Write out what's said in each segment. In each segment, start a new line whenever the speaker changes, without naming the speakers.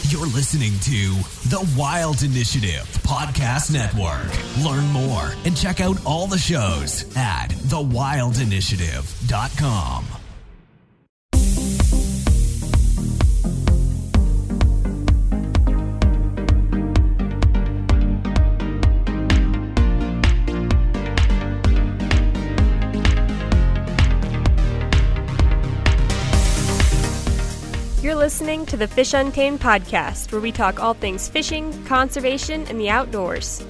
You're listening to The Wild Initiative Podcast Network. Learn more and check out all the shows at thewildinitiative.com.
You're listening to the Fish Untamed podcast, where we talk all things fishing, conservation, and the outdoors.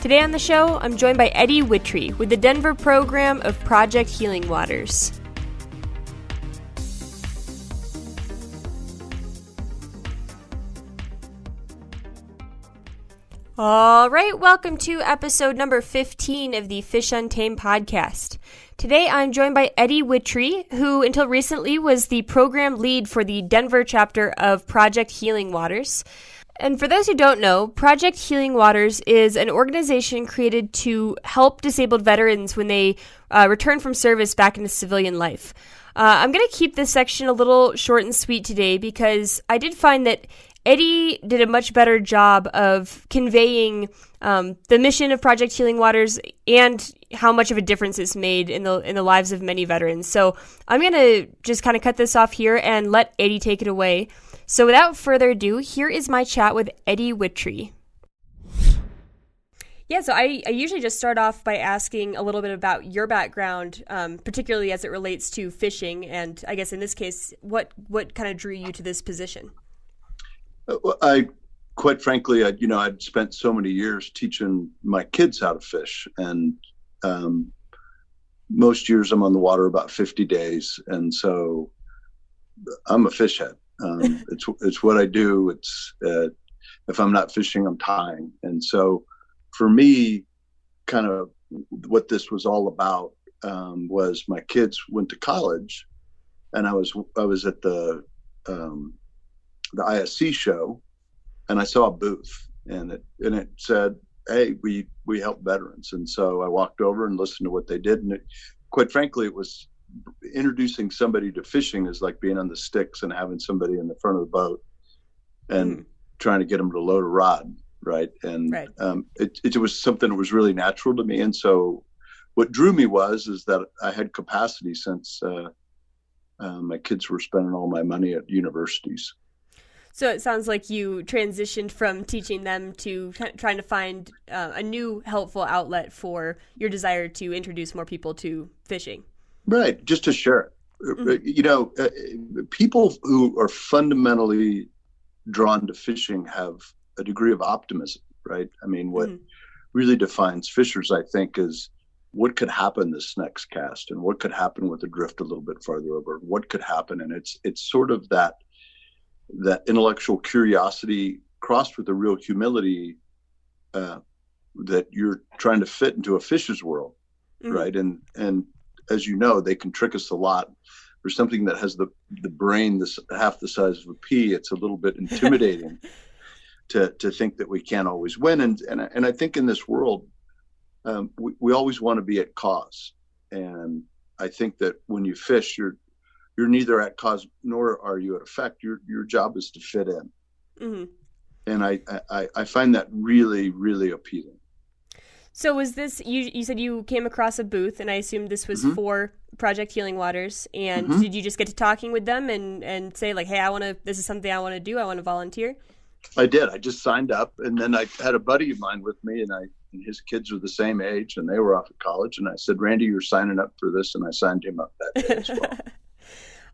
Today on the show, I'm joined by Eddy Wittry with the Denver program of Project Healing Waters. All right, welcome to episode number 15 of the Fish Untamed podcast. Today, I'm joined by Eddy Wittry, who until recently was the program lead for the Denver chapter of Project Healing Waters. And for those who don't know, Project Healing Waters is an organization created to help disabled veterans when they return from service back into civilian life. I'm going to keep this section a little short and sweet today because I did find that Eddy did a much better job of conveying the mission of Project Healing Waters and how much of a difference it's made in the lives of many veterans. So I'm going to just kind of cut this off here and let Eddy take it away. So without further ado, here is my chat with Eddy Wittry. Yeah, so I usually just start off by asking a little bit about your background, particularly as it relates to fishing. And I guess in this case, what kind of drew you to this position?
Quite frankly, I'd spent so many years teaching my kids how to fish, and most years I'm on the water about 50 days, and so I'm a fish head. It's what I do. It's if I'm not fishing, I'm tying, and so for me, kind of what this was all about was my kids went to college, and I was at the ISC show, and I saw a booth, and it said, "Hey, we help veterans." And so I walked over and listened to what they did, and quite frankly, it was introducing somebody to fishing is like being on the sticks and having somebody in the front of the boat and trying to get them to load a rod, right? And right. It was something that was really natural to me, and so what drew me is that I had capacity since my kids were spending all my money at universities.
So it sounds like you transitioned from teaching them to trying to find a new helpful outlet for your desire to introduce more people to fishing. Right,
just to share it. People who are fundamentally drawn to fishing have a degree of optimism, right? I mean, what really defines fishers, I think, is what could happen this next cast, and what could happen with the drift a little bit farther over, what could happen. And it's sort of that intellectual curiosity crossed with the real humility that you're trying to fit into a fish's world, right? And as you know, they can trick us a lot. For something that has the brain half the size of a pea, it's a little bit intimidating to think that we can't always win. And I think in this world, we always want to be at cause. And I think that when you fish, you're neither at cause nor are you at effect. Your job is to fit in. And I find that really, really appealing.
So was this, you said you came across a booth, and I assumed this was for Project Healing Waters, and did you just get to talking with them and say like, hey, this is something I want to do, I want to volunteer?
I did. I just signed up, and then I had a buddy of mine with me, and his kids were the same age, and they were off at college, and I said, Randy, you're signing up for this, and I signed him up that day as well.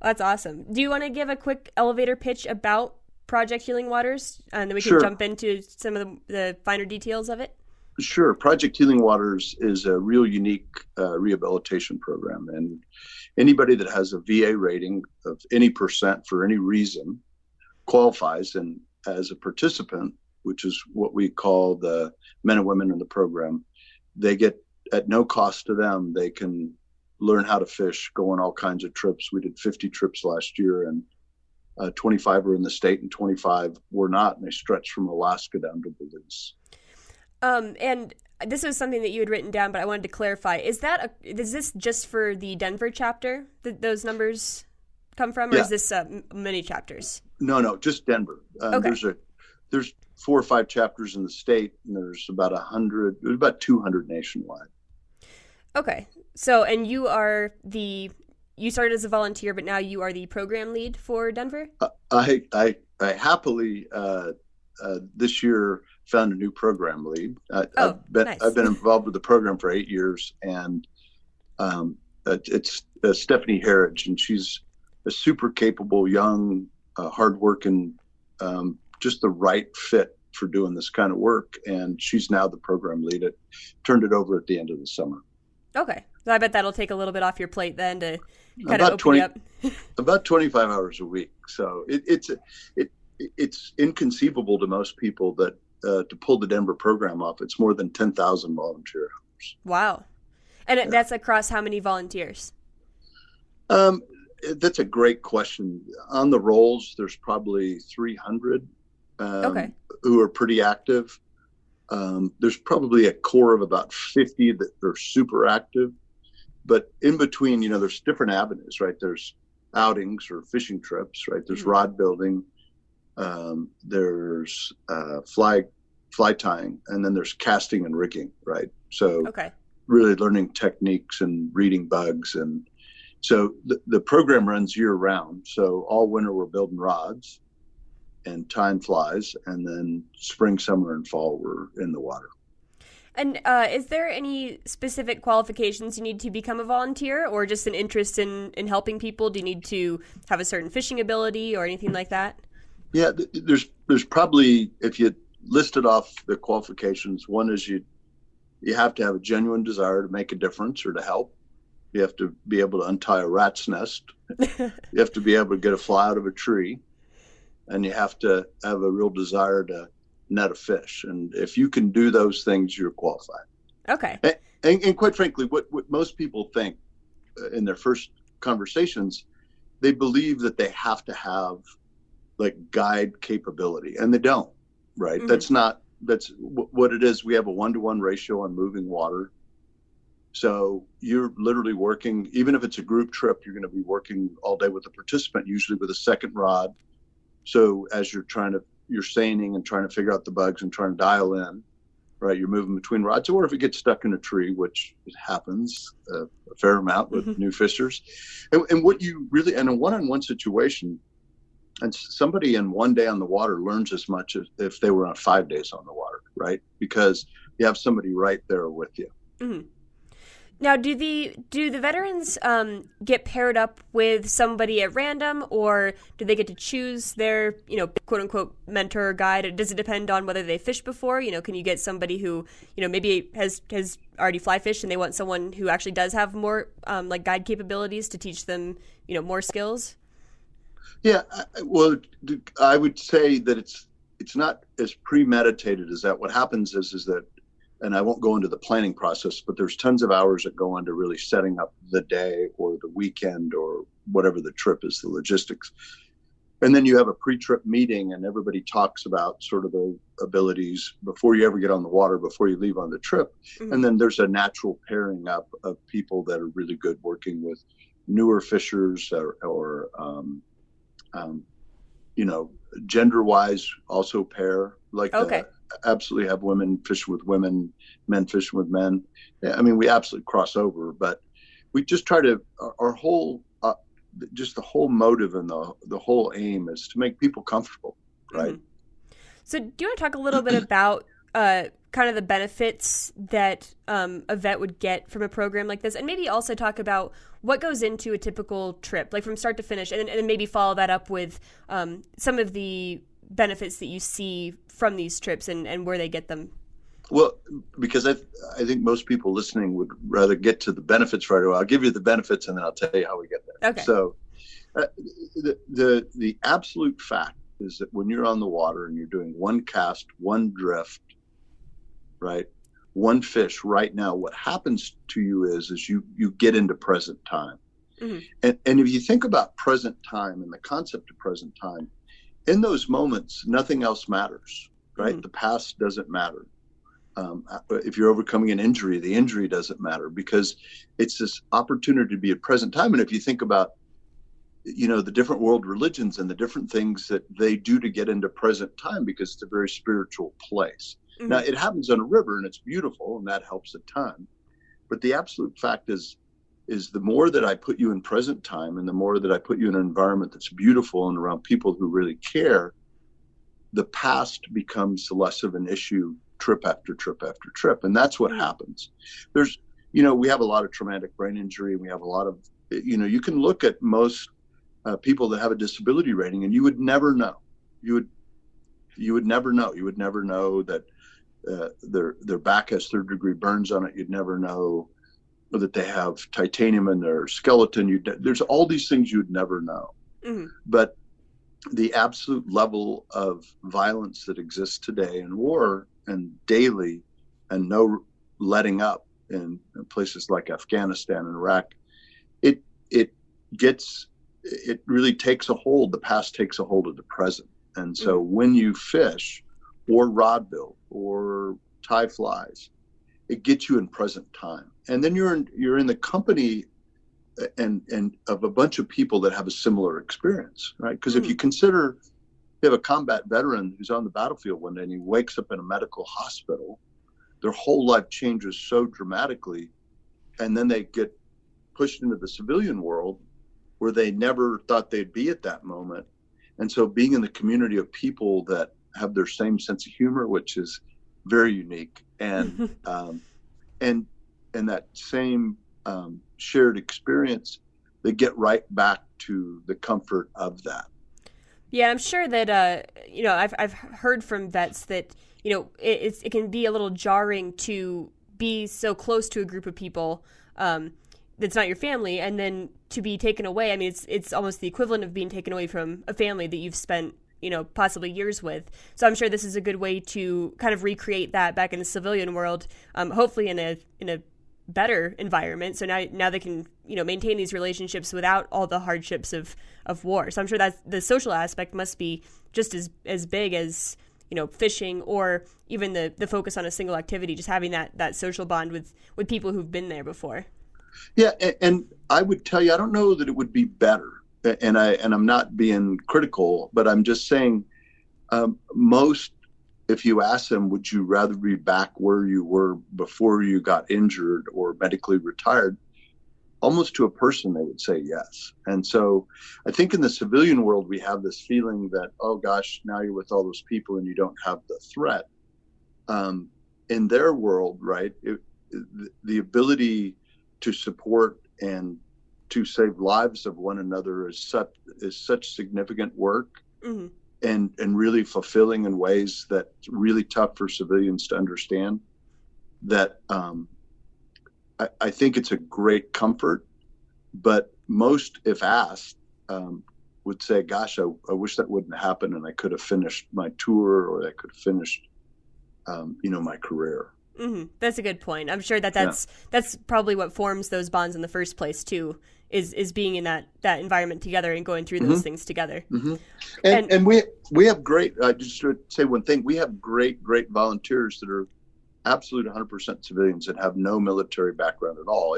That's awesome. Do you want to give a quick elevator pitch about Project Healing Waters, and then we can jump into some of the finer details of it?
Sure. Project Healing Waters is a real unique rehabilitation program, and anybody that has a VA rating of any percent for any reason qualifies, and as a participant, which is what we call the men and women in the program, they get, at no cost to them, they can learn how to fish, go on all kinds of trips. We did 50 trips last year, and 25 were in the state and 25 were not, and they stretched from Alaska down to Belize.
And this was something that you had written down, but I wanted to clarify. Is this just for the Denver chapter, those numbers come from, or is this many chapters?
No, just Denver.
Okay.
There's 4 or 5 chapters in the state, and there's about 200 nationwide.
Okay. So, and you started as a volunteer, but now you are the program lead for Denver?
I happily this year found a new program lead.
Nice.
I've been involved with the program for 8 years, and it's Stephanie Harridge, and she's a super capable, young, hardworking, just the right fit for doing this kind of work. And she's now the program lead. Turned it over at the end of the summer.
Okay. So I bet that'll take a little bit off your plate then to kind of open you up.
About 25 hours a week. So it's inconceivable to most people that to pull the Denver program off, it's more than 10,000 volunteer hours.
Wow. And that's across how many volunteers?
That's a great question. On the rolls, there's probably 300 who are pretty active. There's probably a core of about 50 that are super active. But in between, there's different avenues, right? There's outings or fishing trips, right? There's rod building. There's fly tying, and then there's casting and rigging, right? So really learning techniques and reading bugs. And so the program runs year round. So all winter we're building rods and tying flies, and then spring, summer, and fall we're in the water.
And is there any specific qualifications you need to become a volunteer, or just an interest in helping people? Do you need to have a certain fishing ability or anything like that?
Yeah, there's probably, if you listed off the qualifications, one is you have to have a genuine desire to make a difference or to help. You have to be able to untie a rat's nest. You have to be able to get a fly out of a tree, and you have to have a real desire to net a fish. And if you can do those things, you're qualified.
Okay.
And quite frankly, what most people think in their first conversations, they believe that they have to have like guide capability, and they don't, right? Mm-hmm. That's what it is. We have a 1-to-1 ratio on moving water. So you're literally working, even if it's a group trip, you're going to be working all day with a participant, usually with a second rod. So as you're seining and trying to figure out the bugs and trying to dial in, right? You're moving between rods, or if it gets stuck in a tree, which it happens a fair amount with new fishers. And what you really, in a one-on-one situation, and somebody in 1 day on the water learns as much as if they were on 5 days on the water, right? Because you have somebody right there with you.
Mm-hmm. Now, do the veterans get paired up with somebody at random, or do they get to choose their, quote unquote mentor or guide? Does it depend on whether they fished before? Can you get somebody who, maybe has already fly fished and they want someone who actually does have more like guide capabilities to teach them, more skills?
Yeah, well, I would say that it's not as premeditated as that. What happens is that, and I won't go into the planning process, but there's tons of hours that go into really setting up the day or the weekend or whatever the trip is, the logistics. And then you have a pre-trip meeting, and everybody talks about sort of the abilities before you ever get on the water, before you leave on the trip. Mm-hmm. And then there's a natural pairing up of people that are really good working with newer fishers or gender-wise also pair. Absolutely have women fishing with women, men fishing with men. I mean, we absolutely cross over, but we just try to, our whole, just the whole motive and the whole aim is to make people comfortable, right?
Mm-hmm. So do you want to talk a little bit about kind of the benefits that a vet would get from a program like this, and maybe also talk about what goes into a typical trip, like from start to finish, and then maybe follow that up with some of the benefits that you see from these trips and where they get them?
Well, because I think most people listening would rather get to the benefits right away. I'll give you the benefits and then I'll tell you how we get there.
Okay.
So the absolute fact is that when you're on the water and you're doing one cast, one drift, right, one fish right now, what happens to you is you get into present time. Mm-hmm. And if you think about present time and the concept of present time, in those moments, nothing else matters, right? Mm-hmm. The past doesn't matter. If you're overcoming an injury, the injury doesn't matter, because it's this opportunity to be at present time. And if you think about the different world religions and the different things that they do to get into present time, because it's a very spiritual place. Mm-hmm. Now, it happens on a river and it's beautiful, and that helps a ton. But the absolute fact is the more that I put you in present time and the more that I put you in an environment that's beautiful and around people who really care, the past becomes less of an issue trip after trip after trip. And that's what happens. There's, we have a lot of traumatic brain injury. We have a lot of, you can look at most people that have a disability rating and you would never know. You would never know. You would never know that their back has third-degree burns on it. You'd never know that they have titanium in their skeleton. There's all these things you'd never know. Mm-hmm. But the absolute level of violence that exists today in war and daily, and no letting up in places like Afghanistan and Iraq, it really takes a hold. The past takes a hold of the present. And so when you fish or rod bill or tie flies, it gets you in present time. And then you're in the company and of a bunch of people that have a similar experience, right? Because if you consider, you have a combat veteran who's on the battlefield one day and he wakes up in a medical hospital, their whole life changes so dramatically, and then they get pushed into the civilian world where they never thought they'd be at that moment. And so being in the community of people that have their same sense of humor, which is very unique, and and that same shared experience, they get right back to the comfort of that.
Yeah, I'm sure that I've heard from vets that it can be a little jarring to be so close to a group of people that's not your family, and then to be taken away. I mean, it's almost the equivalent of being taken away from a family that you've spent possibly years with. So I'm sure this is a good way to kind of recreate that back in the civilian world, hopefully in a better environment. So now they can maintain these relationships without all the hardships of war. So I'm sure that the social aspect must be just as big as fishing, or even the focus on a single activity, just having that social bond with people who've been there before.
Yeah, and I would tell you, I don't know that it would be better. And I'm not being critical, but I'm just saying, most, if you ask them, would you rather be back where you were before you got injured or medically retired? Almost to a person, they would say yes. And so I think in the civilian world, we have this feeling that, oh gosh, now you're with all those people and you don't have the threat. In their world, right, the ability to support and to save lives of one another is such significant work, mm-hmm. and really fulfilling in ways that's really tough for civilians to understand, that I think it's a great comfort. But most, if asked, would say, gosh, I wish that wouldn't happen and I could have finished my tour, or I could have finished my career.
Mm-hmm. That's a good point. I'm sure that's probably what forms those bonds in the first place too, is being in that environment together and going through those mm-hmm. things together.
Mm-hmm. And we have great, just to say one thing, we have great volunteers that are absolute 100% civilians that have no military background at all.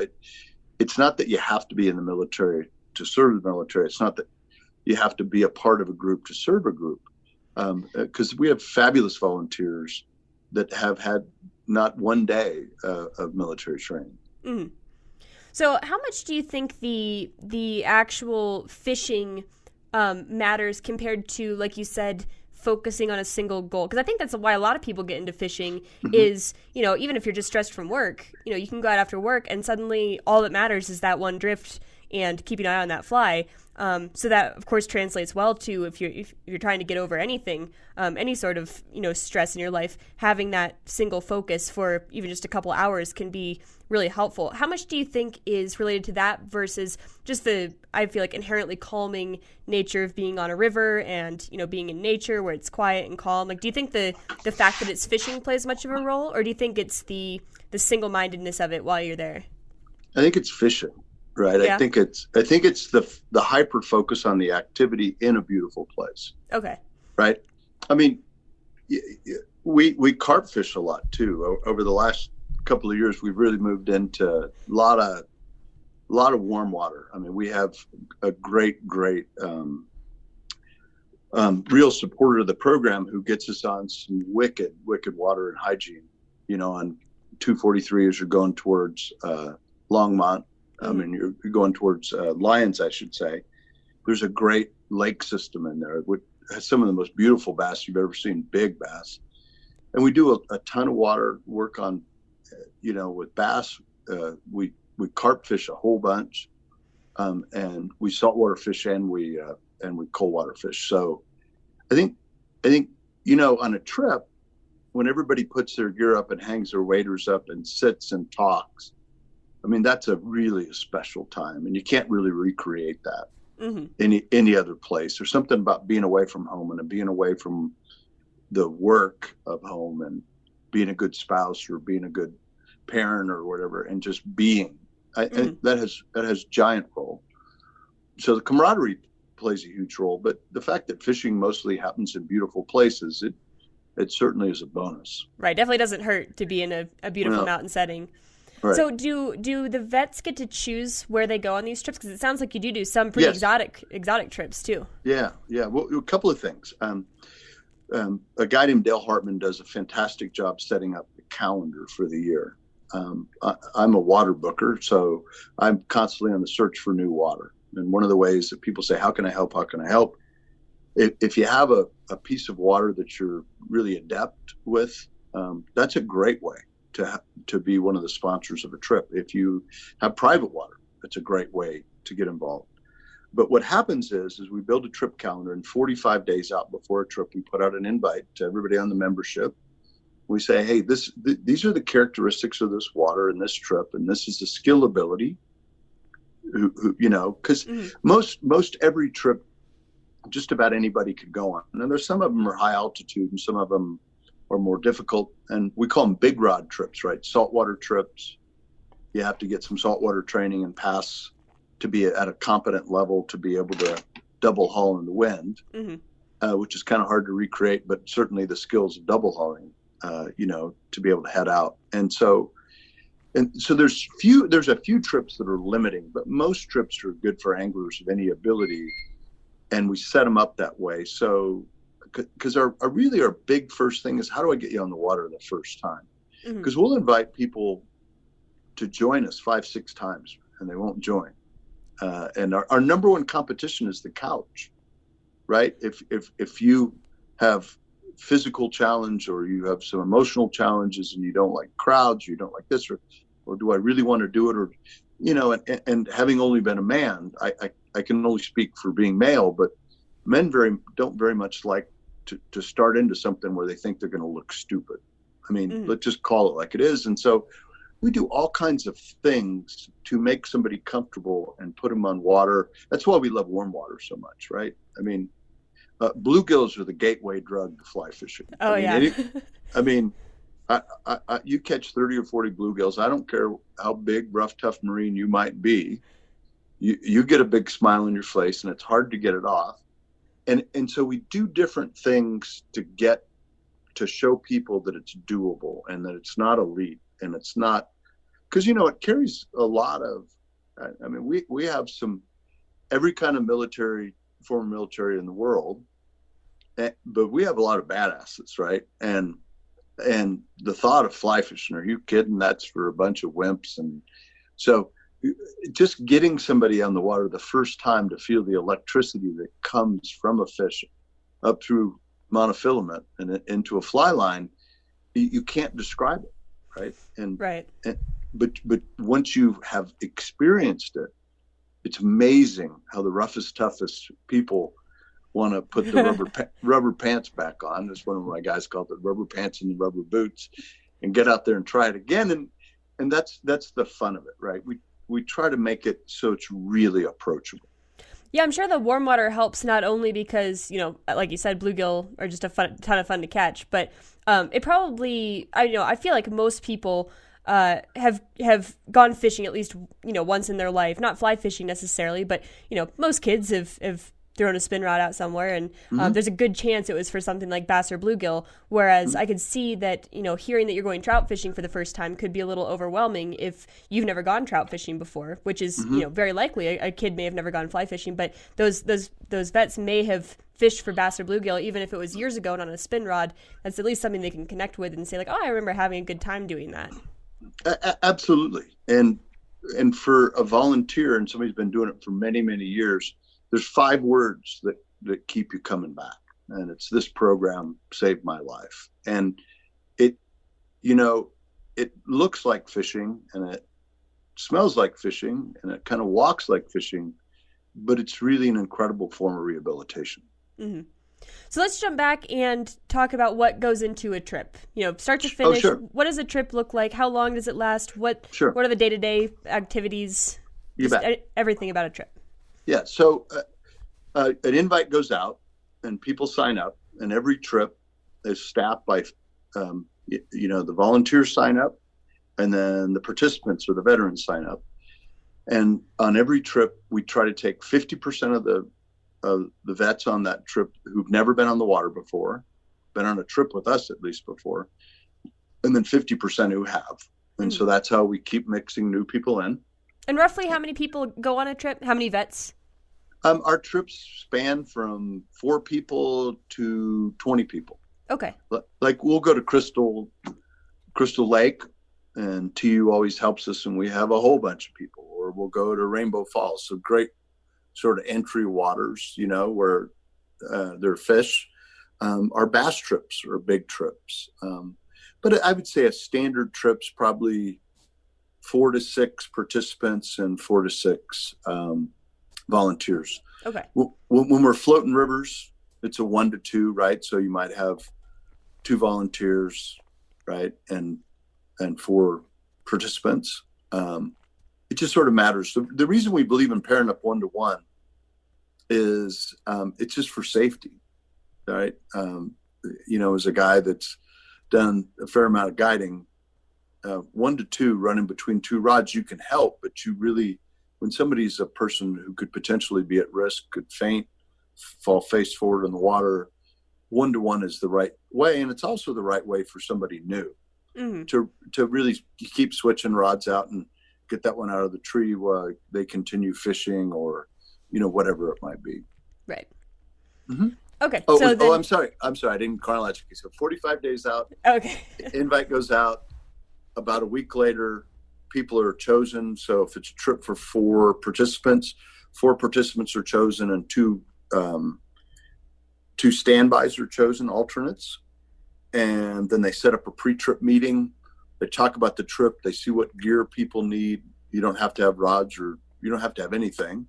It's not that you have to be in the military to serve the military. It's not that you have to be a part of a group to serve a group, because we have fabulous volunteers that have had not one day of military training.
Mm. So how much do you think the actual fishing matters compared to, like you said, focusing on a single goal? Because I think that's why a lot of people get into fishing, mm-hmm. is, even if you're just stressed from work, you can go out after work and suddenly all that matters is that one drift and keeping an eye on that fly. So that, of course, translates well to if you're trying to get over anything, any sort of stress in your life, having that single focus for even just a couple hours can be really helpful. How much do you think is related to that versus just I feel like inherently calming nature of being on a river and being in nature where it's quiet and calm? Like, do you think the fact that it's fishing plays much of a role, or do you think it's the single-mindedness of it while you're there?
I think it's fishing. Right. Yeah. I think it's the hyper focus on the activity in a beautiful place.
Okay.
Right. I mean, we carp fish a lot too. Over the last couple of years, we've really moved into a lot of a lot of warm water. I mean, we have a great real supporter of the program who gets us on some wicked water and hygiene, on 243 as you're going towards Longmont. I mean, you're going towards Lyons, I should say. There's a great lake system in there, which has some of the most beautiful bass you've ever seen, big bass. And we do a ton of water work on, with bass. We carp fish a whole bunch, and we saltwater fish and we cold water fish. So I think on a trip, when everybody puts their gear up and hangs their waders up and sits and talks, I mean, that's a really special time, and you can't really recreate that any other place. There's something about being away from home and being away from the work of home and being a good spouse or being a good parent or whatever, and just being. And that has giant role. So the camaraderie plays a huge role, but the fact that fishing mostly happens in beautiful places, it certainly is a bonus.
Right. Definitely doesn't hurt to be in a beautiful mountain setting. Right. So do the vets get to choose where they go on these trips? Because it sounds like you do some pretty exotic trips too. Yeah.
Well, a couple of things. A guy named Dale Hartman does a fantastic job setting up the calendar for the year. I'm a water booker, so I'm constantly on the search for new water. And one of the ways that people say, how can I help? How can I help? If you have a piece of water that you're really adept with, that's a great way to be one of the sponsors of a trip. If you have private water, that's a great way to get involved. But what happens is we build a trip calendar, and 45 days out before a trip, we put out an invite to everybody on the membership. We say, hey, these are the characteristics of this water in this trip, and this is the skill ability. Because most every trip, just about anybody could go on. And there's some of them are high altitude, and some of them are more difficult. And we call them big rod trips, right? Saltwater trips. You have to get some saltwater training and pass to be at a competent level to be able to double haul in the wind, which is kind of hard to recreate, but certainly the skills of double hauling. To be able to head out. And so there's a few trips that are limiting, but most trips are good for anglers of any ability. And we set them up that way. So, because our big first thing is, how do I get you on the water the first time? Because we'll invite people to join us 5-6 times and they won't join. And our number one competition is the couch, right? If you have physical challenge or you have some emotional challenges and you don't like crowds, you don't like this, or do I really want to do it? Or, and having only been a man, I can only speak for being male, but men don't very much like to start into something where they think they're going to look stupid. I mean, let's just call it like it is. And so we do all kinds of things to make somebody comfortable and put them on water. That's why we love warm water so much, right? I mean, bluegills are the gateway drug to fly fishing.
Oh,
You catch 30 or 40 bluegills. I don't care how big, rough, tough Marine you might be. You get a big smile on your face, and it's hard to get it off. And so we do different things to show people that it's doable and that it's not elite, and it's not, because it carries a lot of. I mean, we have every kind of former military in the world, but we have a lot of badasses, right? And the thought of fly fishing, are you kidding? That's for a bunch of wimps. And so just getting somebody on the water the first time to feel the electricity that comes from a fish up through monofilament and into a fly line, you can't describe it, right? But once you have experienced it, it's amazing how the roughest, toughest people want to put the rubber pants back on. That's one of my guys called it, rubber pants and the rubber boots, and get out there and try it again. And that's the fun of it, right? We try to make it so it's really approachable.
Yeah, I'm sure the warm water helps not only because, like you said, bluegill are just a ton of fun to catch, but it probably, I feel like most people have gone fishing at least, once in their life, not fly fishing necessarily, but, most kids have throwing a spin rod out somewhere, and there's a good chance it was for something like bass or bluegill, whereas I could see that, hearing that you're going trout fishing for the first time could be a little overwhelming if you've never gone trout fishing before, which is, very likely a kid may have never gone fly fishing, but those vets may have fished for bass or bluegill, even if it was years ago and on a spin rod. That's at least something they can connect with and say like, oh, I remember having a good time doing that.
Absolutely. And for a volunteer and somebody who's been doing it for many, many years, there's 5 words that keep you coming back. And it's this program saved my life. And it looks like fishing and it smells like fishing and it kind of walks like fishing, but it's really an incredible form of rehabilitation.
Mm-hmm. So let's jump back and talk about what goes into a trip. Start to finish.
Oh, sure.
What does a trip look like? How long does it last? What are the day-to-day activities?
You bet.
Everything about a trip. Yeah.
So an invite goes out and people sign up, and every trip is staffed by, the volunteers sign up, and then the participants or the veterans sign up. And on every trip, we try to take 50% of the vets on that trip who've never been on the water before, been on a trip with us at least before, and then 50% who have. And so that's how we keep mixing new people in.
And roughly how many people go on a trip? How many vets?
Our trips span from 4 people to 20 people.
Okay.
Like we'll go to Crystal Lake, and TU always helps us, and we have a whole bunch of people. Or we'll go to Rainbow Falls, so great sort of entry waters, where there are fish. Our bass trips are big trips. But I would say a standard trip's probably 4 to 6 participants and 4 to 6 volunteers.
Okay.
When we're floating rivers, it's a 1 to 2, right? So you might have 2 volunteers, right, and 4 participants. It just sort of matters. The reason we believe in pairing up 1-to-1 is it's just for safety, right? As a guy that's done a fair amount of guiding, 1 to 2 running between 2 rods, you can help, but you really, when somebody's a person who could potentially be at risk, could faint, fall face forward in the water, 1-to-1 is the right way. And it's also the right way for somebody new to really keep switching rods out and get that one out of the tree while they continue fishing or, whatever it might be.
Right.
Mm-hmm.
Okay.
I'm sorry. I didn't chronologically. So 45 days out.
Okay.
Invite goes out. About a week later, people are chosen. So if it's a trip for 4 participants are chosen, and 2 standbys are chosen, alternates. And then they set up a pre-trip meeting. They talk about the trip. They see what gear people need. You don't have to have rods, or you don't have to have anything.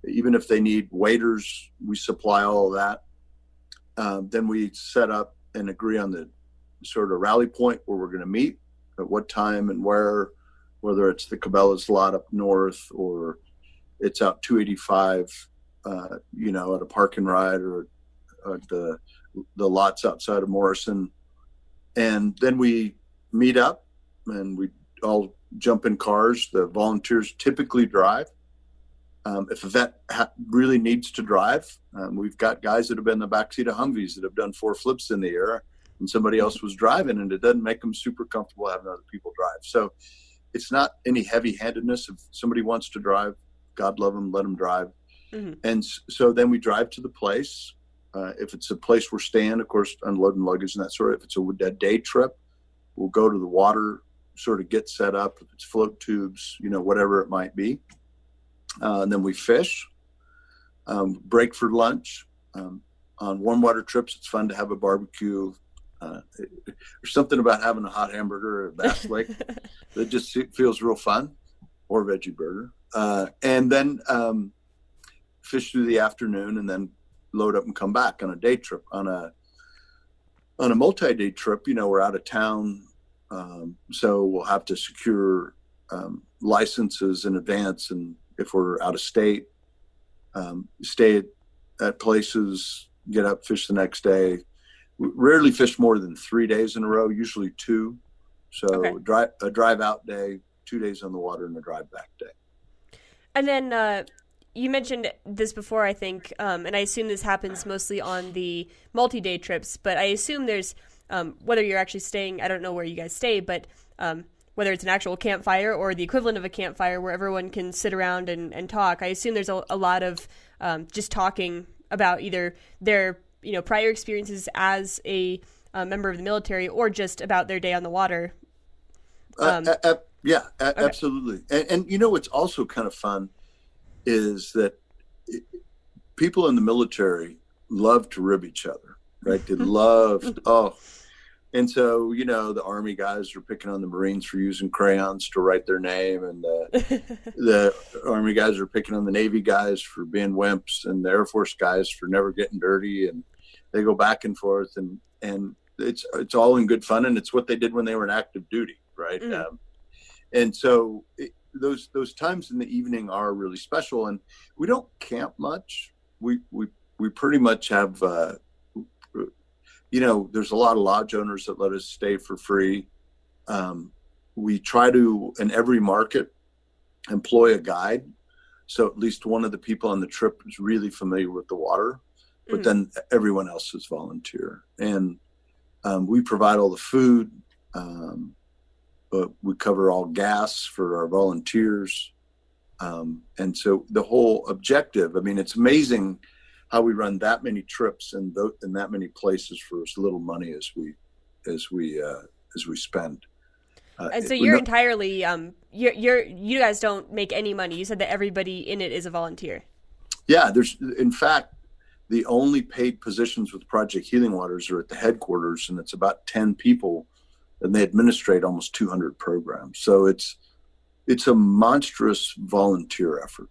Even if they need waders, we supply all of that. Then we set up and agree on the sort of rally point where we're going to meet, at what time and where, whether it's the Cabela's lot up north or it's out 285, at a park and ride, or at the lots outside of Morrison. And then we meet up and we all jump in cars. The volunteers typically drive. If a vet really needs to drive, we've got guys that have been in the backseat of Humvees that have done 4 flips in the air, and somebody else was driving, and it doesn't make them super comfortable having other people drive. So it's not any heavy-handedness. If somebody wants to drive, God love them, let them drive. Mm-hmm. And so then we drive to the place. If it's a place we're staying, of course, unloading luggage and that sort of. If it's a day trip, we'll go to the water, sort of get set up. If it's float tubes, whatever it might be. And then we fish, break for lunch. On warm water trips, it's fun to have a barbecue. There's something about having a hot hamburger at Bass Lake that just feels real fun, or veggie burger. And then fish through the afternoon, and then load up and come back on a day trip. On a multi-day trip, we're out of town, so we'll have to secure licenses in advance, and if we're out of state, stay at places, get up, fish the next day. We rarely fish more than 3 days in a row, usually 2. So okay. A drive out day, 2 days on the water, and a drive back day.
And then you mentioned this before, I think, and I assume this happens mostly on the multi-day trips, but I assume there's, whether you're actually staying, I don't know where you guys stay, but whether it's an actual campfire or the equivalent of a campfire where everyone can sit around and talk, I assume there's a lot of just talking about either their prior experiences as a member of the military or just about their day on the water.
Yeah, absolutely. And what's also kind of fun is that people in the military love to rib each other, right? They love, and so, the Army guys are picking on the Marines for using crayons to write their name, and the Army guys are picking on the Navy guys for being wimps, and the Air Force guys for never getting dirty, and they go back and forth, and it's all in good fun, and it's what they did when they were in active duty, right? Mm-hmm. And so those times in the evening are really special, and we don't camp much. We pretty much have, there's a lot of lodge owners that let us stay for free. We try to, in every market, employ a guide. So at least one of the people on the trip is really familiar with the water, but then everyone else is volunteer. And we provide all the food. But we cover all gas for our volunteers. And so the whole objective, it's amazing how we run that many trips and that many places for as little money as we spend.
And so you're entirely, you guys don't make any money. You said that everybody in it is a volunteer.
Yeah, in fact, the only paid positions with Project Healing Waters are at the headquarters, and it's about 10 people. And they administrate almost 200 programs. So it's a monstrous volunteer effort.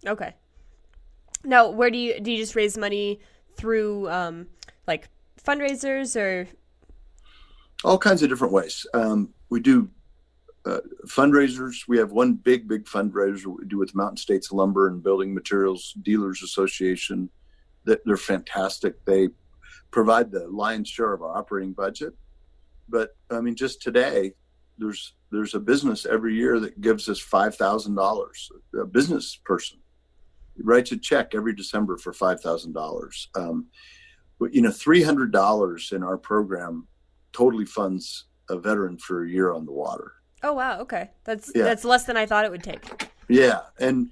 Okay. Now, where do you just raise money through like fundraisers or?
All kinds of different ways. We do fundraisers. We have one big fundraiser we do with Mountain States Lumber and Building Materials Dealers Association. They're fantastic. They provide the lion's share of our operating budget. But just today, there's a business every year that gives us $5,000. A business person writes a check every December for $5,000. But $300 in our program totally funds a veteran for a year on the water.
Oh wow, okay, that's less than I thought it would take.
Yeah, and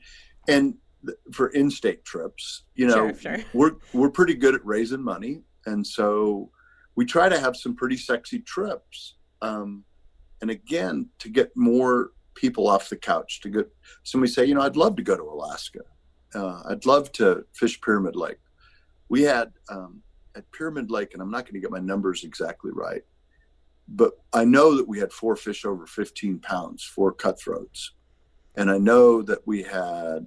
for in-state trips, sure. we're pretty good at raising money, and so we try to have some pretty sexy trips. And again, to get more people off the couch, to get somebody say, I'd love to go to Alaska. I'd love to fish Pyramid Lake. We had at Pyramid Lake, and I'm not going to get my numbers exactly right, but I know that we had 4 fish over 15 pounds, 4 cutthroats. And I know that we had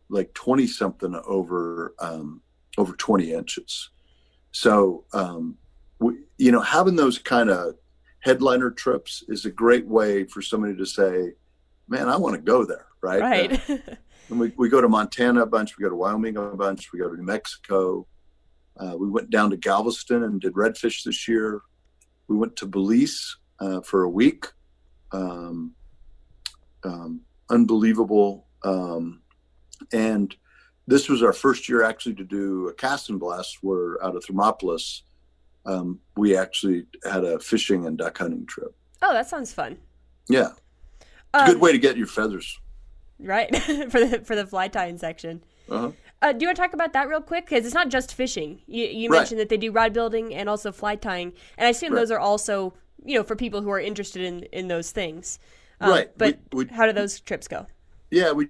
like 20 something over 20 inches. So, having those kind of headliner trips is a great way for somebody to say, man, I want to go there. Right.
Right.
And we go to Montana a bunch. We go to Wyoming a bunch. We go to New Mexico. We went down to Galveston and did redfish this year. We went to Belize for a week. Unbelievable. And this was our first year actually to do a cast and blast, where out of Thermopolis, we actually had a fishing and duck hunting trip.
Oh, that sounds fun.
Yeah. It's a good way to get your feathers.
Right. for the fly tying section.
Uh-huh.
Do you want to talk about that real quick? Because it's not just fishing. You mentioned that they do rod building and also fly tying. And I assume those are also, for people who are interested in those things.
Right.
But how do those trips go?
Yeah, we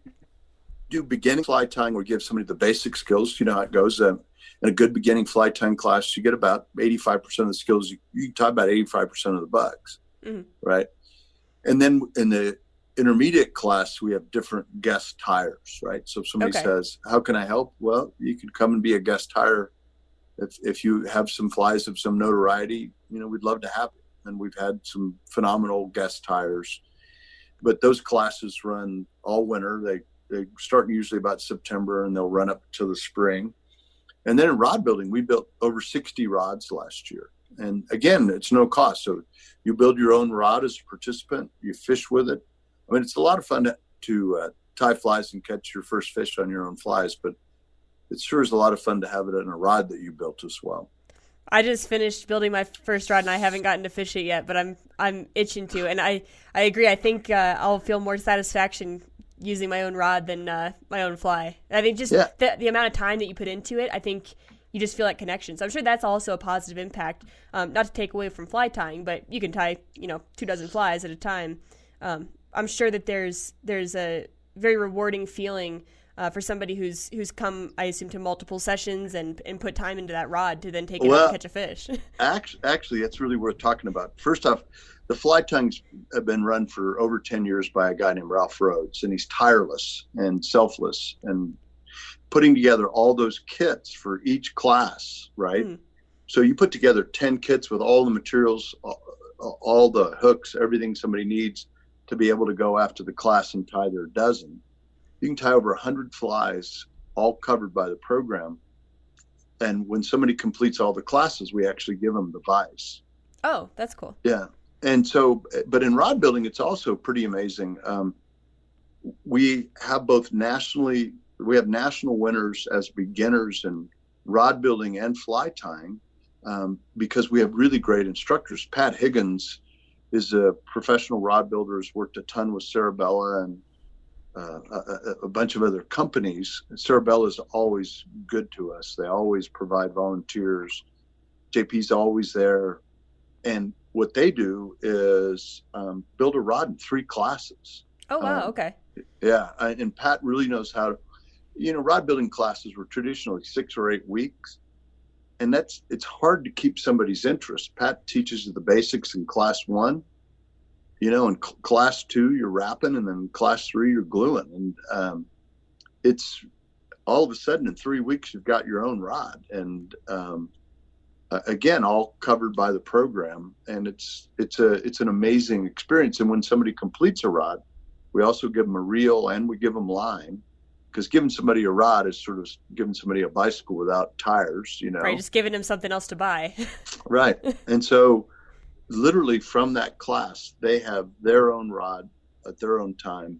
do beginning fly tying. We give somebody the basic skills. You know how it goes. In a good beginning fly tying class, you get about 85% of the skills. You can tie about 85% of the bugs, right? And then in the intermediate class, we have different guest tires, right? So if somebody says, how can I help? Well, you can come and be a guest tire. If you have some flies of some notoriety, we'd love to have it. And we've had some phenomenal guest tires. But those classes run all winter. They start usually about September, and they'll run up to the spring. And then in rod building, we built over 60 rods last year. And again, it's no cost. So you build your own rod as a participant, you fish with it. It's a lot of fun to tie flies and catch your first fish on your own flies, but it sure is a lot of fun to have it in a rod that you built as well.
I just finished building my first rod, and I haven't gotten to fish it yet, but I'm itching to. And I agree. I think I'll feel more satisfaction using my own rod than my own fly. I think just the amount of time that you put into it, I think you just feel that connection. So I'm sure that's also a positive impact. Not to take away from fly tying, but you can tie 24 flies at a time. I'm sure that there's a very rewarding feeling for somebody who's come, I assume, to multiple sessions and put time into that rod to then take it out and catch a fish.
Actually, that's really worth talking about. First off, the fly tyings have been run for over 10 years by a guy named Ralph Rhodes, and he's tireless and selfless and putting together all those kits for each class, right? Mm. So you put together 10 kits with all the materials, all the hooks, everything somebody needs to be able to go after the class and tie their dozen. You can tie over 100 flies, all covered by the program. And when somebody completes all the classes, we actually give them the vise.
Oh, that's cool.
Yeah. And so, but in rod building, it's also pretty amazing. We have national winners as beginners in rod building and fly tying because we have really great instructors. Pat Higgins is a professional rod builder, has worked a ton with Sarabella and a bunch of other companies. Sarabella is always good to us. They always provide volunteers. JP's always there. And what they do is build a rod in 3 classes.
Oh, wow. Okay.
Yeah. And Pat really knows how to, rod building classes were traditionally 6 or 8 weeks. And it's hard to keep somebody's interest. Pat teaches you the basics in class 1. In class 2, you're wrapping, and then class 3, you're gluing. And it's all of a sudden in 3 weeks, you've got your own rod. And again, all covered by the program. And it's an amazing experience. And when somebody completes a rod, we also give them a reel and we give them line. Because giving somebody a rod is sort of giving somebody a bicycle without tires,
Right, just giving them something else to buy.
Right. And so literally from that class, they have their own rod at their own time.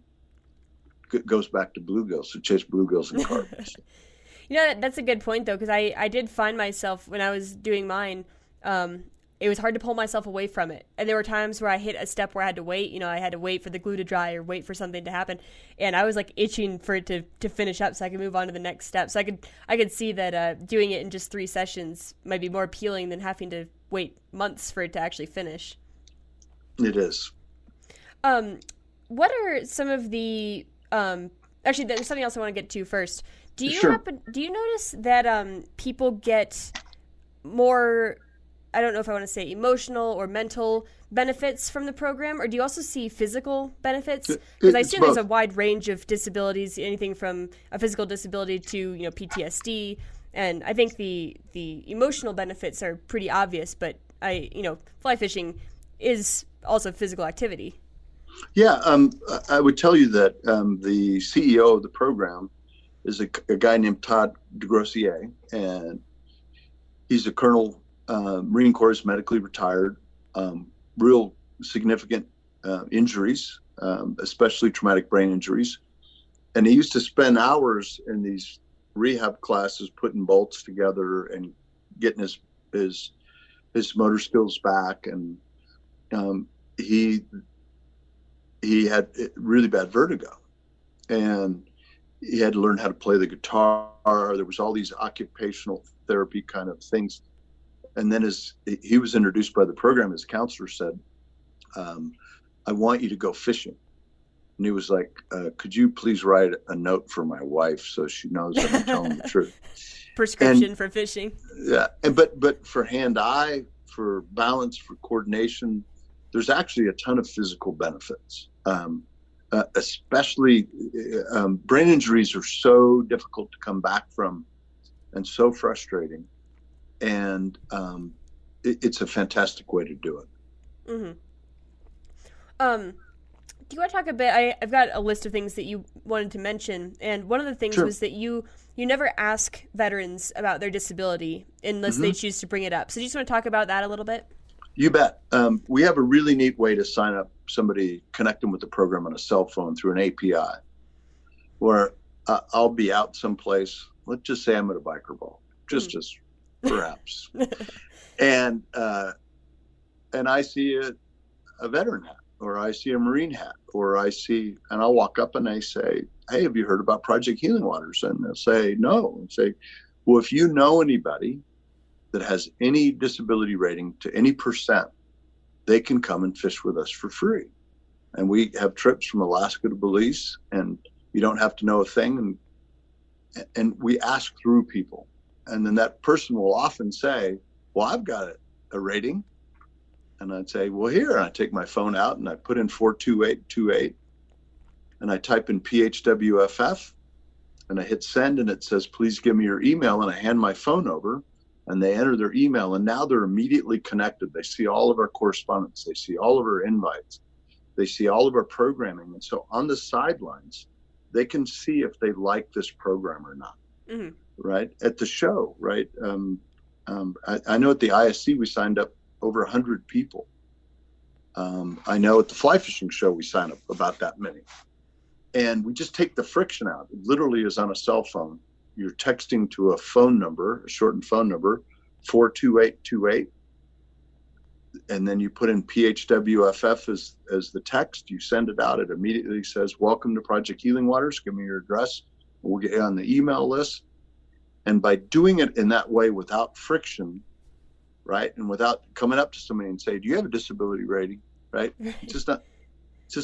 It goes back to bluegills, so chase bluegills and carpets.
That's a good point, though, because I did find myself, when I was doing mine, it was hard to pull myself away from it. And there were times where I hit a step where I had to wait. I had to wait for the glue to dry or wait for something to happen. And I was like itching for it to finish up so I could move on to the next step. So I could see that doing it in just 3 sessions might be more appealing than having to wait months for it to actually finish.
It is.
What are some of the actually there's something else I want to get to first. Do you notice that people get more, I don't know if I want to say emotional or mental benefits from the program, or do you also see physical benefits? Because I assume there's a wide range of disabilities, anything from a physical disability to PTSD, and I think the emotional benefits are pretty obvious. But fly fishing is also physical activity.
Yeah, I would tell you that the CEO of the program is a guy named Todd DeGrossier, and he's a colonel. Marine Corps, is medically retired, real significant injuries, especially traumatic brain injuries. And he used to spend hours in these rehab classes putting bolts together and getting his motor skills back. And he had really bad vertigo. And he had to learn how to play the guitar. There was all these occupational therapy kind of things. And then as he was introduced by the program, his counselor said, I want you to go fishing. And he was like, could you please write a note for my wife so she knows that I'm telling the truth?
Prescription for fishing.
Yeah. But for hand-eye, for balance, for coordination, there's actually a ton of physical benefits. Especially brain injuries are so difficult to come back from and so frustrating. And it's a fantastic way to do it.
Mm-hmm. Do you want to talk a bit? I've got a list of things that you wanted to mention, and one of the things was that you never ask veterans about their disability unless they choose to bring it up. So do you just want to talk about that a little bit?
You bet. We have a really neat way to sign up somebody, connect them with the program on a cell phone through an API. where I'll be out someplace. Let's just say I'm at a biker ball, just perhaps, and I see a veteran hat, or I see a Marine hat, or and I'll walk up and I say, "Hey, have you heard about Project Healing Waters?" And they'll say, "No." And say, "Well, if you know anybody that has any disability rating to any percent, they can come and fish with us for free. And we have trips from Alaska to Belize, and you don't have to know a thing." And we ask through people. And then that person will often say, "Well, I've got a rating." And I'd say, "Well, here." And I take my phone out and I put in 42828 and I type in PHWFF and I hit send, and it says, "Please give me your email." And I hand my phone over and they enter their email, and now they're immediately connected. They see all of our correspondence. They see all of our invites. They see all of our programming. And so on the sidelines, they can see if they like this program or not, right? At the show, right? I know at the ISC, we signed up over 100 people. I know at the fly fishing show, we sign up about that many. And we just take the friction out. It literally is on a cell phone. You're texting to a phone number, a shortened phone number, 42828. And then you put in PHWFF as the text. You send it out. It immediately says, "Welcome to Project Healing Waters. Give me your address. We'll get you on the email list." And by doing it in that way without friction, right, and without coming up to somebody and say, "Do you have a disability rating?" Right? It's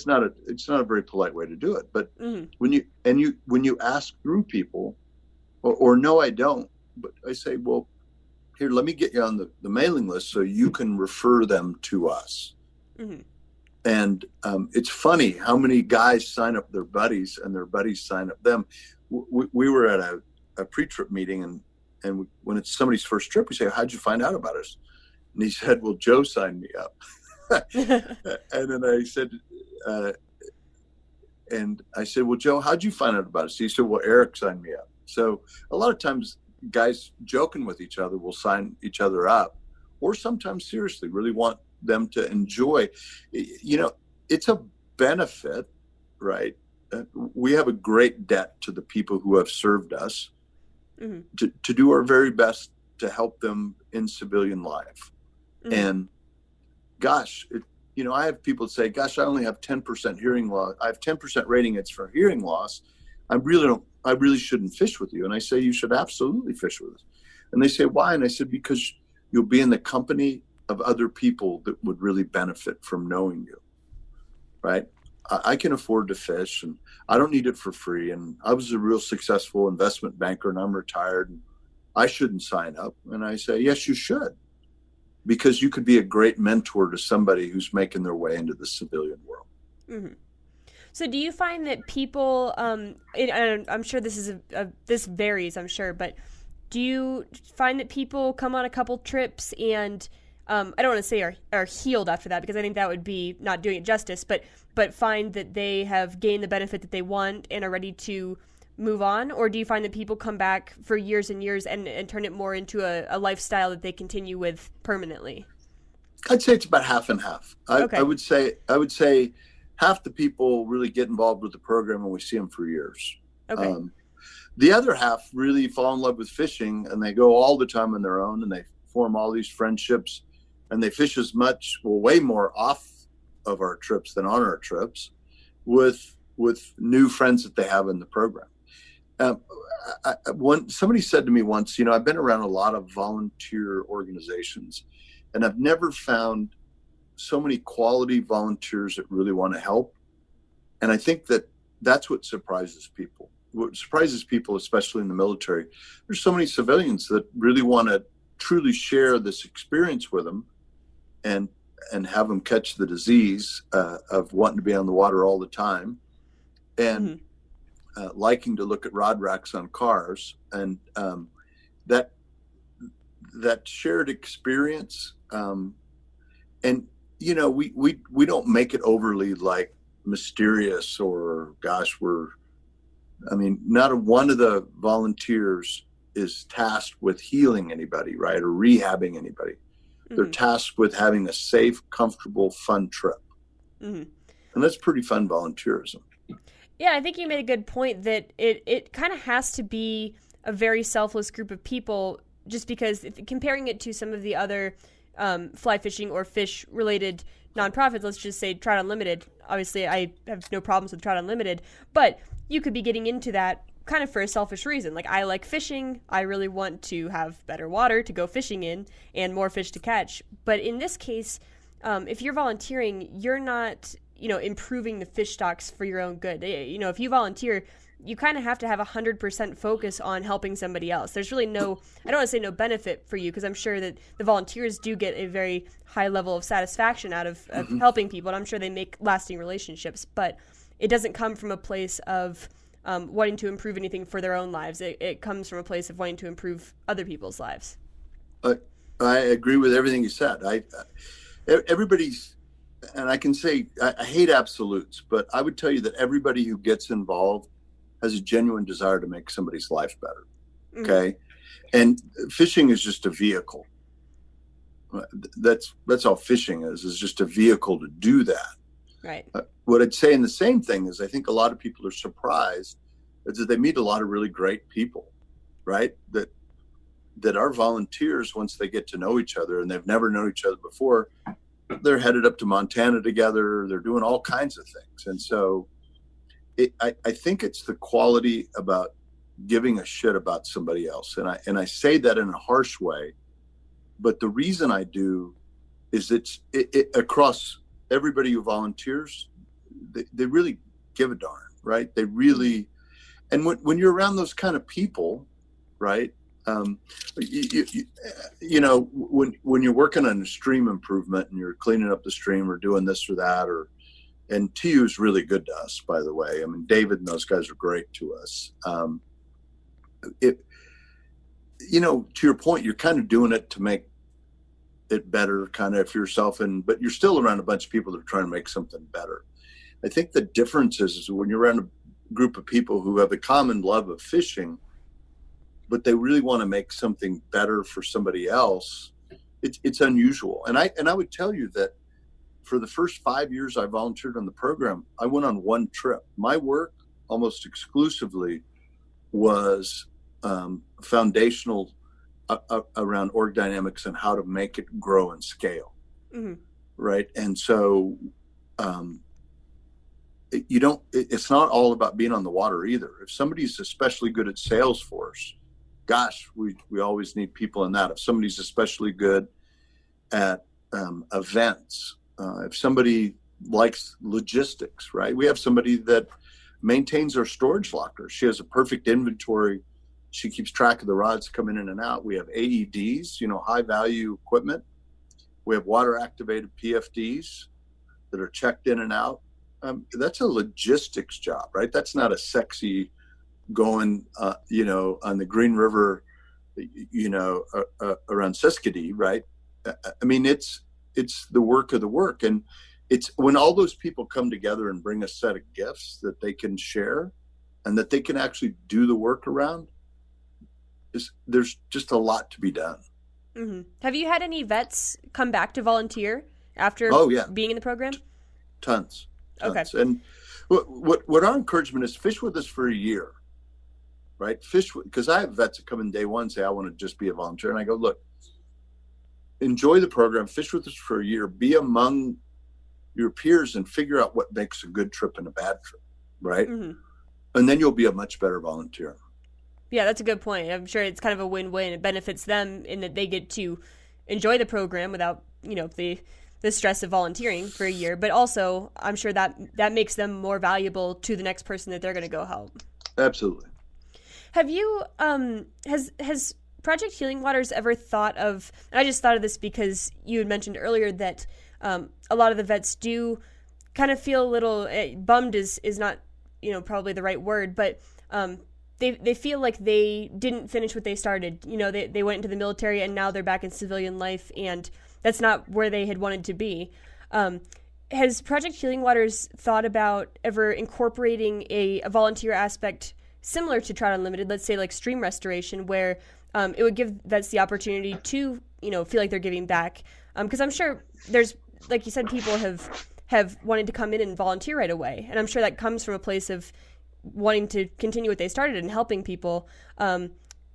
not a very polite way to do it. But when you ask through people, or no, I don't, but I say, "Well, here, let me get you on the mailing list so you can refer them to us." And it's funny how many guys sign up their buddies and their buddies sign up them. We were at a pre-trip meeting, and when it's somebody's first trip, we say, "How'd you find out about us?" And he said, "Well, Joe signed me up." And then I said, "Well, Joe, how'd you find out about us?" He said, "Well, Eric signed me up." So a lot of times guys joking with each other will sign each other up, or sometimes seriously really want them to enjoy. It's a benefit, right? We have a great debt to the people who have served us to do our very best to help them in civilian life. And gosh, I have people say, "Gosh, I only have 10% hearing loss. I have 10% rating. It's for hearing loss. I really shouldn't fish with you." And I say, "You should absolutely fish with us." And they say, "Why?" And I said, "Because you'll be in the company of other people that would really benefit from knowing you, right? I can afford to fish, and I don't need it for free. And I was a real successful investment banker, and I'm retired, and I shouldn't sign up." And I say, "Yes, you should, because you could be a great mentor to somebody who's making their way into the civilian world."
So do you find that people, and I'm sure this varies, I'm sure, but do you find that people come on a couple trips and, I don't want to say are healed after that, because I think that would be not doing it justice, but find that they have gained the benefit that they want and are ready to move on? Or do you find that people come back for years and years and turn it more into a lifestyle that they continue with permanently?
I'd say it's about half and half.
Okay.
I would say half the people really get involved with the program and we see them for years.
Okay.
The other half really fall in love with fishing, and they go all the time on their own, and they form all these friendships, and they fish way more off of our trips than on our trips with new friends that they have in the program. Somebody said to me once, I've been around a lot of volunteer organizations, and I've never found so many quality volunteers that really want to help. And I think that's what surprises people. What surprises people, especially in the military, there's so many civilians that really want to truly share this experience with them and have them catch the disease of wanting to be on the water all the time and liking to look at rod racks on cars. And that shared experience. And, we don't make it overly like mysterious or not one of the volunteers is tasked with healing anybody, right? Or rehabbing anybody. They're tasked with having a safe, comfortable, fun trip. And that's pretty fun volunteerism.
Yeah, I think you made a good point that it kind of has to be a very selfless group of people, just because comparing it to some of the other fly fishing or fish-related nonprofits, let's just say Trout Unlimited. Obviously, I have no problems with Trout Unlimited, but you could be getting into that kind of for a selfish reason. Like, I like fishing. I really want to have better water to go fishing in and more fish to catch. But in this case, if you're volunteering, you're not, improving the fish stocks for your own good. If you volunteer, you kind of have to have 100% focus on helping somebody else. There's really I don't want to say no benefit for you, because I'm sure that the volunteers do get a very high level of satisfaction out of helping people, and I'm sure they make lasting relationships, but it doesn't come from a place of wanting to improve anything for their own lives. It comes from a place of wanting to improve other people's lives.
I agree with everything you said. Everybody's, and I can say, I hate absolutes, but I would tell you that everybody who gets involved has a genuine desire to make somebody's life better. Okay. And fishing is just a vehicle. That's all fishing is just a vehicle to do that.
Right.
What I'd say in the same thing is, I think a lot of people are surprised is that they meet a lot of really great people, right? That are volunteers, once they get to know each other, and they've never known each other before, they're headed up to Montana together. They're doing all kinds of things. And so I think it's the quality about giving a shit about somebody else. And I say that in a harsh way, but the reason I do is it's across everybody who volunteers, they really give a darn, right? They really, and when you're around those kind of people, right? When you're working on a stream improvement and you're cleaning up the stream or doing this or that, and TU is really good to us, by the way. I mean, David and those guys are great to us. To your point, you're kind of doing it to make it better, kind of for yourself, but you're still around a bunch of people that are trying to make something better. I think the difference is when you're around a group of people who have a common love of fishing, but they really want to make something better for somebody else, it's unusual. And I would tell you that for the first 5 years I volunteered on the program, I went on one trip. My work almost exclusively was foundational around org dynamics and how to make it grow and scale. Right. And so it's not all about being on the water either. If somebody's especially good at Salesforce, gosh, we always need people in that. If somebody's especially good at events, if somebody likes logistics, right? We have somebody that maintains our storage locker. She has a perfect inventory. She keeps track of the rods coming in and out. We have AEDs, high value equipment. We have water activated PFDs that are checked in and out. That's a logistics job, right? That's not a sexy going, on the Green River, around Siskiyou, right? I mean, it's the work of the work. And it's when all those people come together and bring a set of gifts that they can share and that they can actually do the work around, there's just a lot to be done.
Mm-hmm. Have you had any vets come back to volunteer after being in the program?
Tons.
Okay.
And what our encouragement is, fish with us for a year, right? Because I have vets that come in day one and say, I want to just be a volunteer. And I go, look, enjoy the program, fish with us for a year, be among your peers and figure out what makes a good trip and a bad trip, right? Mm-hmm. And then you'll be a much better volunteer.
Yeah, that's a good point. I'm sure it's kind of a win-win. It benefits them in that they get to enjoy the program without, the stress of volunteering for a year. But also, I'm sure that makes them more valuable to the next person that they're going to go help.
Absolutely.
Have you, has Project Healing Waters ever thought of, and I just thought of this because you had mentioned earlier that a lot of the vets do kind of feel a little, bummed is not, probably the right word, but they feel like they didn't finish what they started. They went into the military and now they're back in civilian life, and that's not where they had wanted to be. Has Project Healing Waters thought about ever incorporating a volunteer aspect similar to Trout Unlimited, let's say like stream restoration, where it would give vets the opportunity to, feel like they're giving back? Because I'm sure there's, like you said, people have have wanted to come in and volunteer right away. And I'm sure that comes from a place of wanting to continue what they started and helping people.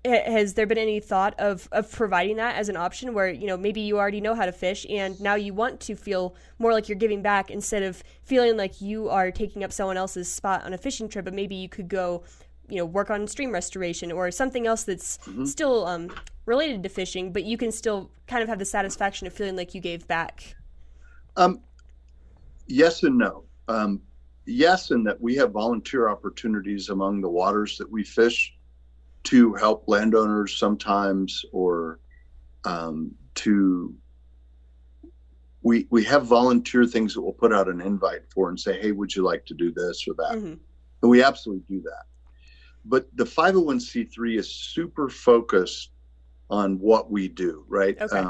Has there been any thought of providing that as an option where, maybe you already know how to fish and now you want to feel more like you're giving back instead of feeling like you are taking up someone else's spot on a fishing trip, but maybe you could go, work on stream restoration or something else that's still related to fishing, but you can still kind of have the satisfaction of feeling like you gave back?
Yes and no. Yes, in that we have volunteer opportunities among the waters that we fish to help landowners sometimes, or we have volunteer things that we'll put out an invite for and say, hey, would you like to do this or that? And we absolutely do that. But the 501c3 is super focused on what we do, right?
Okay.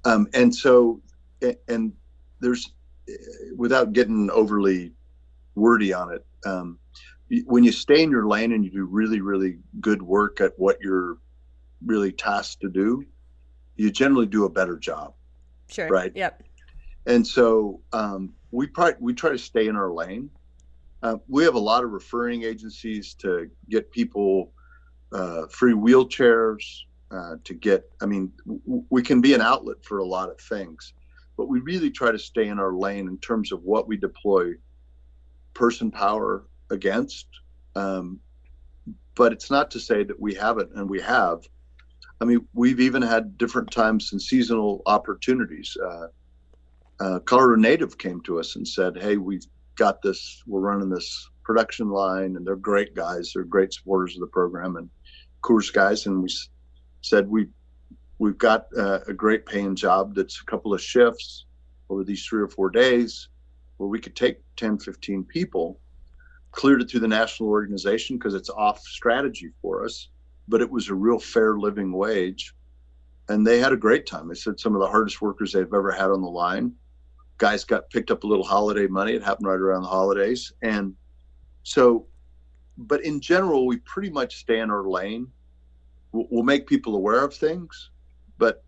And there's, without getting overly wordy on it, when you stay in your lane and you do really, really good work at what you're really tasked to do, you generally do a better job.
Sure.
Right.
Yep.
And so we try to stay in our lane. We have a lot of referring agencies to get people free wheelchairs, we can be an outlet for a lot of things, but we really try to stay in our lane in terms of what we deploy person power against. But it's not to say that we haven't, and we have. We've even had different times in seasonal opportunities. Colorado Native came to us and said, hey, we've got this, we're running this production line, and they're great guys. They're great supporters of the program and Coors guys. And we said, we've got a great paying job that's a couple of shifts over these 3 or 4 days where we could take 10, 15 people, cleared it through the national organization because it's off strategy for us, but it was a real fair living wage. And they had a great time. They said some of the hardest workers they've ever had on the line. Guys picked up a little holiday money. It happened right around the holidays. And so, but in general, we pretty much stay in our lane. We'll make people aware of things, but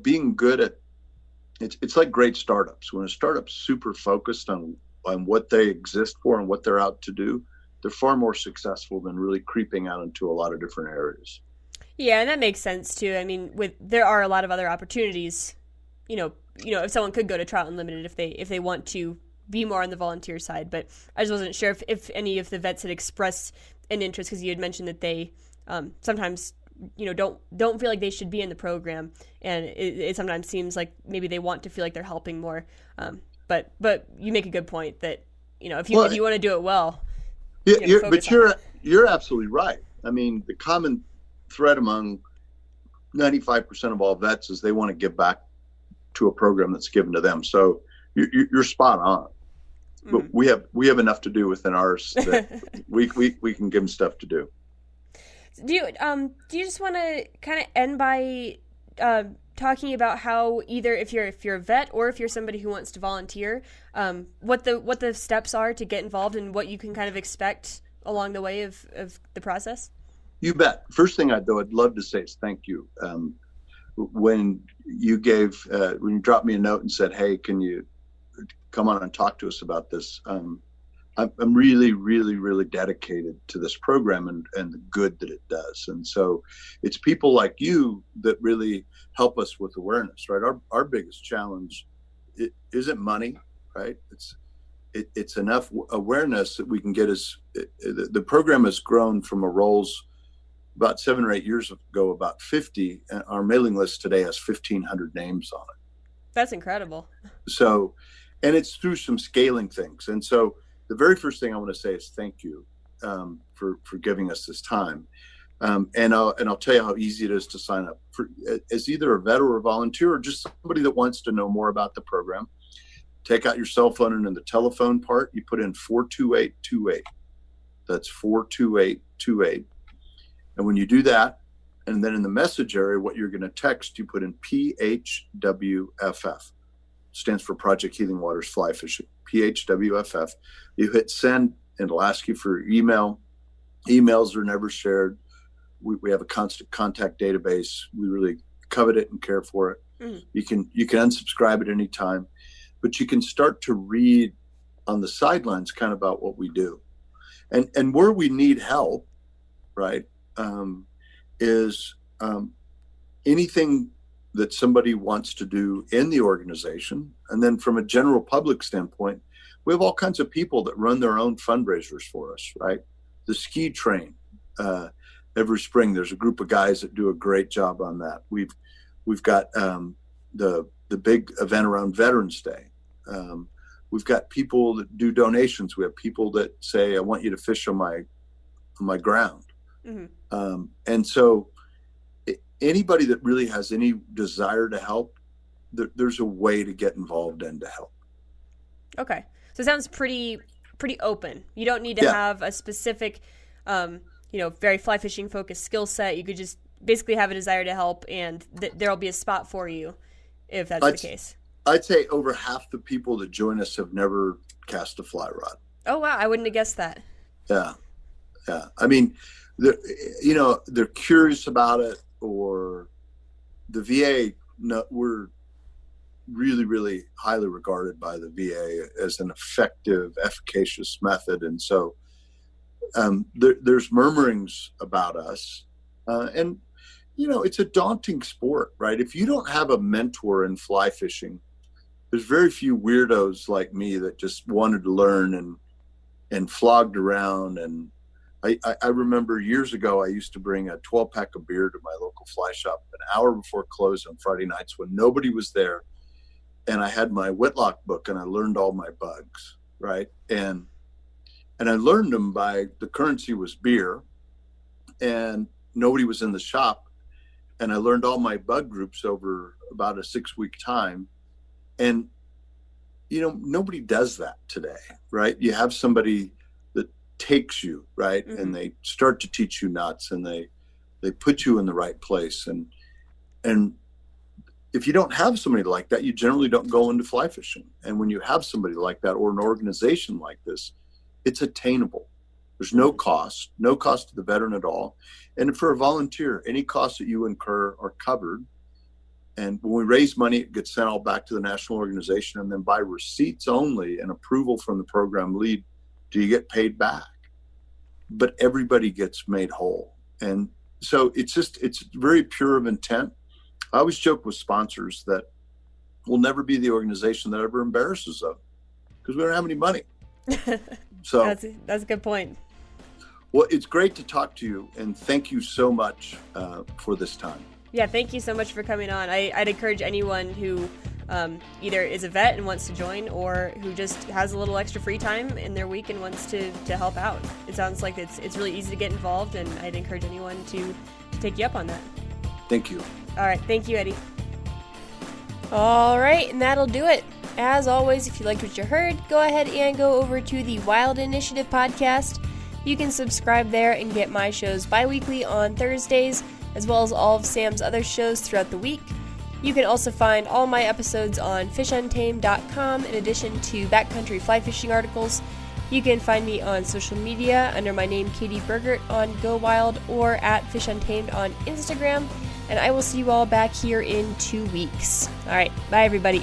being good at it's like great startups. When a startup's super focused on what they exist for and what they're out to do, they're far more successful than really creeping out into a lot of different areas.
Yeah, and that makes sense too. There are a lot of other opportunities. If someone could go to Trout Unlimited if they want to be more on the volunteer side, but I just wasn't sure if any of the vets had expressed an interest, because you had mentioned that they sometimes don't feel like they should be in the program, and it sometimes seems like maybe they want to feel like they're helping more. But you make a good point that if you want to do it well.
You're absolutely right. The common thread among 95% of all vets is they want to give back to a program that's given to them. So you're spot on. But we have enough to do within ours that we can give them stuff to do.
Do you just want to kind of end by talking about how either if you're a vet or if you're somebody who wants to volunteer, what the steps are to get involved and what you can kind of expect along the way of the process?
You bet. First thing I'd love to say is thank you. When you dropped me a note and said, hey, can you come on and talk to us about this? I'm really, really, really dedicated to this program and the good that it does. And so it's people like you that really help us with awareness, right? Our biggest challenge isn't money, right? It's enough awareness that we can get the program has grown from a rolls about 7 or 8 years ago, about 50, and our mailing list today has 1,500 names on it.
That's incredible.
So, and it's through some scaling things. And so the very first thing I want to say is thank you for giving us this time. And I'll tell you how easy it is to sign up as either a vet or a volunteer or just somebody that wants to know more about the program. Take out your cell phone, and in the telephone part, you put in 42828. That's 42828. And when you do that, and then in the message area, what you're going to text, you put in PHWFF. Stands for Project Healing Waters Fly Fishing. PHWFF. You hit send, and it'll ask you for your email. Emails are never shared. We have a constant contact database. We really covet it and care for it. You can unsubscribe at any time. but you can start to read on the sidelines kind of about what we do. And where we need help, right, is anything that somebody wants to do in the organization. And then from a general public standpoint, we have all kinds of people that run their own fundraisers for us, right? The ski train, every spring, there's a group of guys that do a great job on that. We've got the big event around Veterans Day. We've got people that do donations. We have people that say, I want you to fish on my ground. Mm-hmm. And so anybody that really has any desire to help, there's a way to get involved and to help.
Okay. So it sounds pretty open. You don't need to have a specific, very fly fishing focused skill set. You could just basically have a desire to help, and there'll be a spot for you if that's the case.
I'd say over half the people that join us have never cast a fly rod. Oh,
wow. I wouldn't have guessed that.
Yeah. I mean, they're curious about it, or the VA, we're really, really highly regarded by the VA as an effective, efficacious method. And so there's murmurings about us. And, it's a daunting sport, right? If you don't have a mentor in fly fishing, there's very few weirdos like me that just wanted to learn and flogged around. And I remember years ago, I used to bring a 12-pack of beer to my local fly shop an hour before close on Friday nights when nobody was there. And I had my Whitlock book, and I learned all my bugs, right? And I learned them by the currency was beer, and nobody was in the shop. And I learned all my bug groups over about a 6-week time. And, nobody does that today, right? You have somebody that takes you, right? Mm-hmm. And they start to teach you nuts, and they put you in the right place. And if you don't have somebody like that, you generally don't go into fly fishing. And when you have somebody like that, or an organization like this, it's attainable. There's no cost to the veteran at all. And for a volunteer, any costs that you incur are covered. And when we raise money, it gets sent all back to the national organization. And then by receipts only and approval from the program lead, do you get paid back. But everybody gets made whole. And so it's very pure of intent. I always joke with sponsors that we'll never be the organization that ever embarrasses them because we don't have any money. So
that's a good point.
Well, it's great to talk to you, and thank you so much for this time.
Yeah, thank you so much for coming on. I'd encourage anyone who either is a vet and wants to join, or who just has a little extra free time in their week and wants to help out. It sounds like it's really easy to get involved, and I'd encourage anyone to take you up on that.
Thank you.
All right. Thank you, Eddy. All right. And that'll do it. As always, if you liked what you heard, go ahead and go over to the Wild Initiative podcast. You can subscribe there and get my shows bi-weekly on Thursdays, as well as all of Sam's other shows throughout the week. You can also find all my episodes on fishuntamed.com in addition to backcountry fly fishing articles. You can find me on social media under my name, Katie Bergert, on Go Wild, or at Fish Untamed on Instagram. And I will see you all back here in 2 weeks. All right. Bye, everybody.